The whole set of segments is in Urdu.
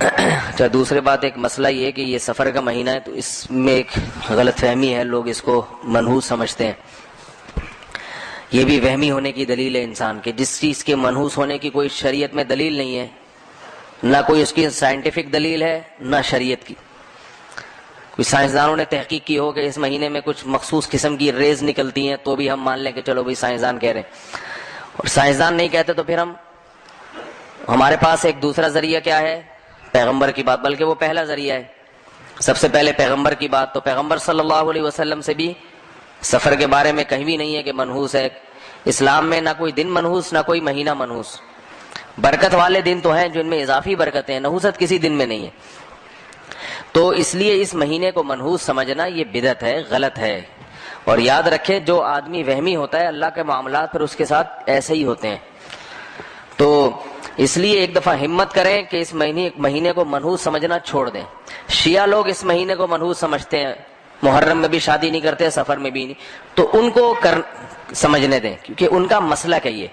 اچھا، دوسری بات ایک مسئلہ یہ ہے کہ یہ سفر کا مہینہ ہے تو اس میں ایک غلط فہمی ہے، لوگ اس کو منحوس سمجھتے ہیں. یہ بھی وہمی ہونے کی دلیل ہے انسان کے. جس چیز کے منحوس ہونے کی کوئی شریعت میں دلیل نہیں ہے، نہ کوئی اس کی سائنٹیفک دلیل ہے نہ شریعت کی. کوئی سائنسدانوں نے تحقیق کی ہو کہ اس مہینے میں کچھ مخصوص قسم کی ریز نکلتی ہیں تو بھی ہم مان لیں کہ چلو بھائی سائنسدان کہہ رہے ہیں. اور سائنسدان نہیں کہتے تو پھر ہمارے پاس ایک دوسرا ذریعہ کیا ہے؟ پیغمبر کی بات، بلکہ وہ پہلا ذریعہ ہے. سب سے پہلے پیغمبر کی بات. تو پیغمبر صلی اللہ علیہ وسلم سے بھی سفر کے بارے میں کہیں بھی نہیں ہے کہ منحوس ہے. اسلام میں نہ کوئی دن منحوس نہ کوئی مہینہ منحوس. برکت والے دن تو ہیں جن میں اضافی برکتیں ہیں، نحوست کسی دن میں نہیں ہے. تو اس لیے اس مہینے کو منحوس سمجھنا یہ بدعت ہے، غلط ہے. اور یاد رکھے جو آدمی وہمی ہوتا ہے اللہ کے معاملات پھر اس کے ساتھ ایسے ہی ہوتے ہیں. تو اس لیے ایک دفعہ ہمت کریں کہ اس مہینے کو منحوس سمجھنا چھوڑ دیں. شیعہ لوگ اس مہینے کو منحوس سمجھتے ہیں، محرم میں بھی شادی نہیں کرتے، سفر میں بھی نہیں. تو ان کو سمجھنے دیں، کیونکہ ان کا مسلک ہے یہ.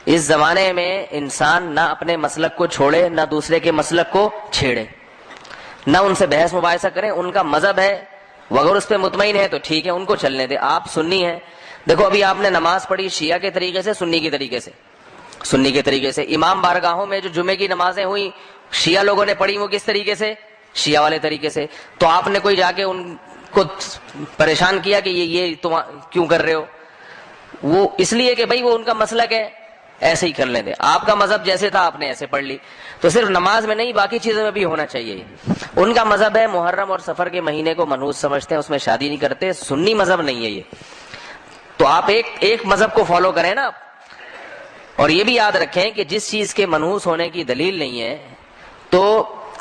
اس زمانے میں انسان نہ اپنے مسلک کو چھوڑے نہ دوسرے کے مسلک کو چھیڑے، نہ ان سے بحث مباحثہ کریں. ان کا مذہب ہے، اگر اس پہ مطمئن ہے تو ٹھیک ہے، ان کو چلنے دیں. آپ سنی ہیں، دیکھو ابھی آپ نے نماز پڑھی شیعہ کے طریقے سے، سنی کے طریقے سے. سنی کے طریقے سے امام بارگاہوں میں جو جمعے کی نمازیں ہوئی شیعہ لوگوں نے پڑھی، وہ کس طریقے سے؟ شیعہ والے طریقے سے. تو آپ نے کوئی جا کے ان کو پریشان کیا کہ یہ تم کیوں کر رہے ہو؟ وہ اس لیے کہ بھائی وہ ان کا مسلک ہے، ایسے ہی کر لیں دے. آپ کا مذہب جیسے تھا آپ نے ایسے پڑھ لی. تو صرف نماز میں نہیں، باقی چیزوں میں بھی ہونا چاہیے. ان کا مذہب ہے محرم اور سفر کے مہینے کو منحوس سمجھتے ہیں، اس میں شادی نہیں کرتے. سنی مذہب نہیں ہے یہ. تو آپ ایک مذہب کو فالو کریں نا. اور یہ بھی یاد رکھیں کہ جس چیز کے منحوس ہونے کی دلیل نہیں ہے تو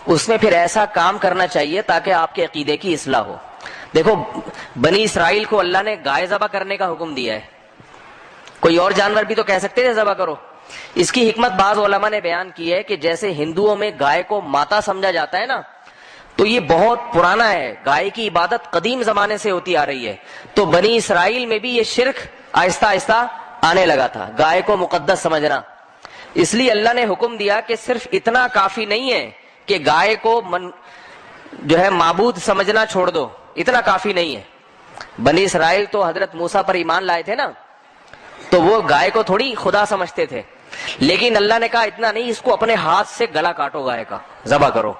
اس میں پھر ایسا کام کرنا چاہیے تاکہ آپ کے عقیدے کی اصلاح ہو. دیکھو بنی اسرائیل کو اللہ نے گائے ذبح کرنے کا حکم دیا ہے. کوئی اور جانور بھی تو کہہ سکتے تھے ذبح کرو. اس کی حکمت بعض علماء نے بیان کی ہے کہ جیسے ہندوؤں میں گائے کو ماتا سمجھا جاتا ہے نا، تو یہ بہت پرانا ہے. گائے کی عبادت قدیم زمانے سے ہوتی آ رہی ہے. تو بنی اسرائیل میں بھی یہ شرک آہستہ آہستہ آنے لگا تھا، گائے کو مقدس سمجھنا. اس لیے اللہ نے حکم دیا کہ صرف اتنا کافی نہیں ہے کہ گائے کو جو ہے معبود سمجھنا چھوڑ دو، اتنا کافی نہیں ہے. بنی اسرائیل تو حضرت موسیٰ پر ایمان لائے تھے نا، تو وہ گائے کو تھوڑی خدا سمجھتے تھے. لیکن اللہ نے کہا اتنا نہیں، اس کو اپنے ہاتھ سے گلا کاٹو، گائے کا ذبح کرو.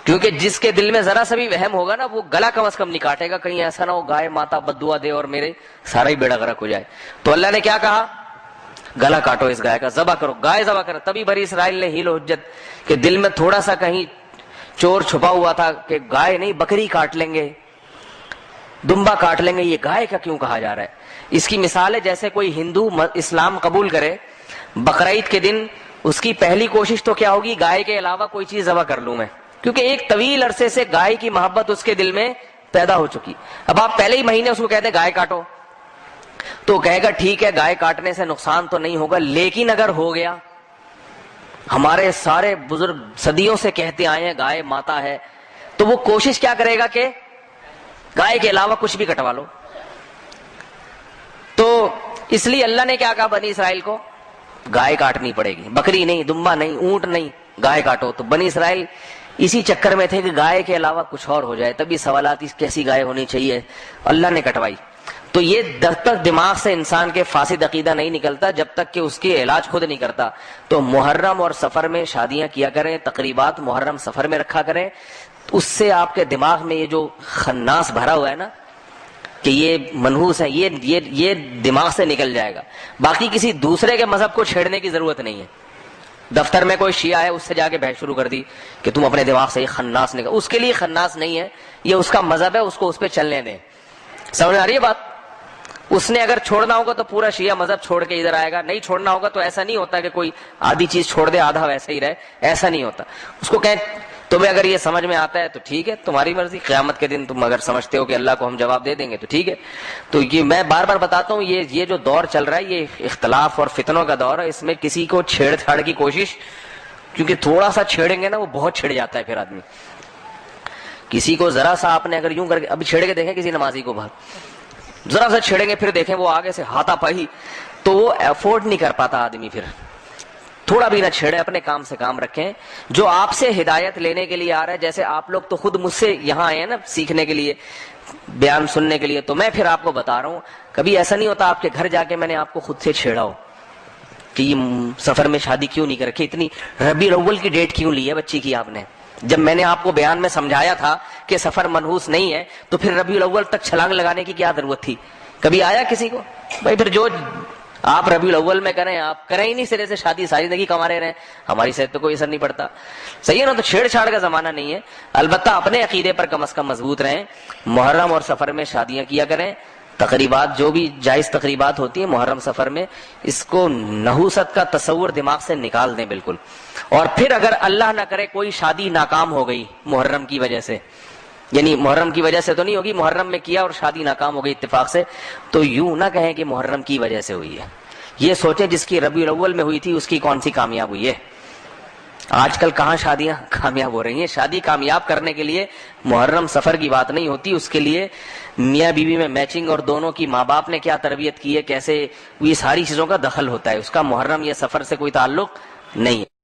کیونکہ جس کے دل میں ذرا سا بھی وہم ہوگا نا وہ گلا کم از کم نہیں کاٹے گا، کہیں ایسا نہ ہو گائے ماتا بددعا دے اور میرے سارا ہی بیڑا غرق ہو جائے. تو اللہ نے کیا کہا؟ گلا کاٹو اس گائے کا، ذبح کرو، گائے ذبح کرو. تبھی بنی اسرائیل نے حیل و حجت کہ دل میں تھوڑا سا کہیں چور چھپا ہوا تھا کہ گائے نہیں بکری کاٹ لیں گے، دمبا کاٹ لیں گے، یہ گائے کا کیوں کہا جا رہا ہے؟ اس کی مثال ہے جیسے کوئی ہندو اسلام قبول کرے، بقرعید کے دن اس کی پہلی کوشش تو کیا ہوگی؟ گائے کے علاوہ کوئی چیز ذبح کر لوں میں، کیونکہ ایک طویل عرصے سے گائے کی محبت اس کے دل میں پیدا ہو چکی. اب آپ پہلے ہی مہینے اس کو کہتے ہیں گائے کاٹو، تو کہے گا ٹھیک ہے گائے کاٹنے سے نقصان تو نہیں ہوگا، لیکن اگر ہو گیا، ہمارے سارے بزرگ صدیوں سے کہتے آئے ہیں گائے ماتا ہے، تو وہ کوشش کیا کرے گا کہ گائے کے علاوہ کچھ بھی کٹوا لو. تو اس لیے اللہ نے کیا کہا بنی اسرائیل کو؟ گائے کاٹنی پڑے گی، بکری نہیں، دمبا نہیں، اونٹ نہیں، گائے کاٹو. تو بنی اسرائیل اسی چکر میں تھے کہ گائے کے علاوہ کچھ اور ہو جائے. تبھی سوالات کیسی گائے ہونی چاہیے، اللہ نے کٹوائی. تو یہ جب تک دماغ سے انسان کے فاسد عقیدہ نہیں نکلتا، جب تک کہ اس کے علاج خود نہیں کرتا. تو محرم اور سفر میں شادیاں کیا کریں، تقریبات محرم سفر میں رکھا کریں. اس سے آپ کے دماغ میں یہ جو خناس بھرا ہوا ہے نا کہ یہ منحوس ہے، یہ دماغ سے نکل جائے گا. باقی کسی دوسرے کے مذہب کو چھیڑنے کی ضرورت نہیں ہے. دفتر میں کوئی شیعہ ہے، اس سے جا کے بحث شروع کر دی کہ تم اپنے دماغ سے یہ خناس نکل، اس کے لیے خناس نہیں ہے، یہ اس کا مذہب ہے، اس کو اس پہ چلنے دیں. سمجھ آ رہی ہے بات؟ اس نے اگر چھوڑنا ہوگا تو پورا شیعہ مذہب چھوڑ کے ادھر آئے گا، نہیں چھوڑنا ہوگا تو ایسا نہیں ہوتا کہ کوئی آدھی چیز چھوڑ دے آدھا ویسا ہی رہے، ایسا نہیں ہوتا. اس کو کہیں تمہیں اگر یہ سمجھ میں آتا ہے تو ٹھیک ہے، تمہاری مرضی، قیامت کے دن تم اگر سمجھتے ہو کہ اللہ کو ہم جواب دے دیں گے تو ٹھیک ہے. تو یہ میں بار بار بتاتا ہوں، یہ جو دور چل رہا ہے یہ اختلاف اور فتنوں کا دور ہے. اس میں کسی کو چھیڑ چھاڑ کی کوشش، کیونکہ تھوڑا سا چھیڑیں گے نا وہ بہت چھڑ جاتا ہے پھر آدمی. کسی کو ذرا سا آپ نے اگر یوں کر کے ابھی چھیڑ کے دیکھیں کسی نمازی کو باہر، ذرا سا چھیڑیں گے پھر دیکھیں وہ آگے سے ہاتھا پائی، تو وہ افورڈ نہیں کر پاتا آدمی. پھر تھوڑا بھی نہ چھیڑے، اپنے کام سے کام رکھیں. جو آپ سے ہدایت لینے کے لیے آ رہا ہے، جیسے آپ لوگ تو خود مجھ سے یہاں آئے ہیں نا سیکھنے کے لیے، بیان سننے کے لیے، تو میں پھر آپ کو بتا رہا ہوں. کبھی ایسا نہیں ہوتا آپ کے گھر جا کے میں نے آپ کو خود سے چھیڑا ہو کہ یہ سفر میں شادی کیوں نہیں کر رکھی، اتنی ربیع الاول کی ڈیٹ کیوں لی ہے بچی کی آپ نے. جب میں نے آپ کو بیان میں سمجھایا تھا کہ سفر منحوس نہیں ہے، تو پھر ربیع الاول تک چھلانگ لگانے کی کیا ضرورت تھی؟ کبھی آیا کسی کو؟ بھائی پھر جو آپ ربیع الاول میں کریں، آپ کریں ہی نہیں سرے سے شادی، ساری زندگی کماتے رہیں، ہماری صحت پہ کوئی اثر نہیں پڑتا. صحیح ہے نا؟ تو چھیڑ چھاڑ کا زمانہ نہیں ہے. البتہ اپنے عقیدے پر کم از کم مضبوط رہیں. محرم اور سفر میں شادیاں کیا کریں. تقریبات جو بھی جائز تقریبات ہوتی ہیں محرم سفر میں، اس کو نحوست کا تصور دماغ سے نکال دیں بالکل. اور پھر اگر اللہ نہ کرے کوئی شادی ناکام ہو گئی محرم کی وجہ سے، یعنی محرم کی وجہ سے تو نہیں ہوگی، محرم میں کیا اور شادی ناکام ہو گئی اتفاق سے، تو یوں نہ کہیں کہ محرم کی وجہ سے ہوئی ہے. یہ سوچیں جس کی ربیع الاول میں ہوئی تھی اس کی کون سی کامیاب ہوئی ہے. آج کل کہاں شادیاں کامیاب ہو رہی ہیں. شادی کامیاب کرنے کے لیے محرم سفر کی بات نہیں ہوتی، اس کے لیے میاں بیوی میں میچنگ اور دونوں کی ماں باپ نے کیا تربیت کی ہے، کیسے، یہ ساری چیزوں کا دخل ہوتا ہے. اس کا محرم یا سفر سے کوئی تعلق نہیں ہے.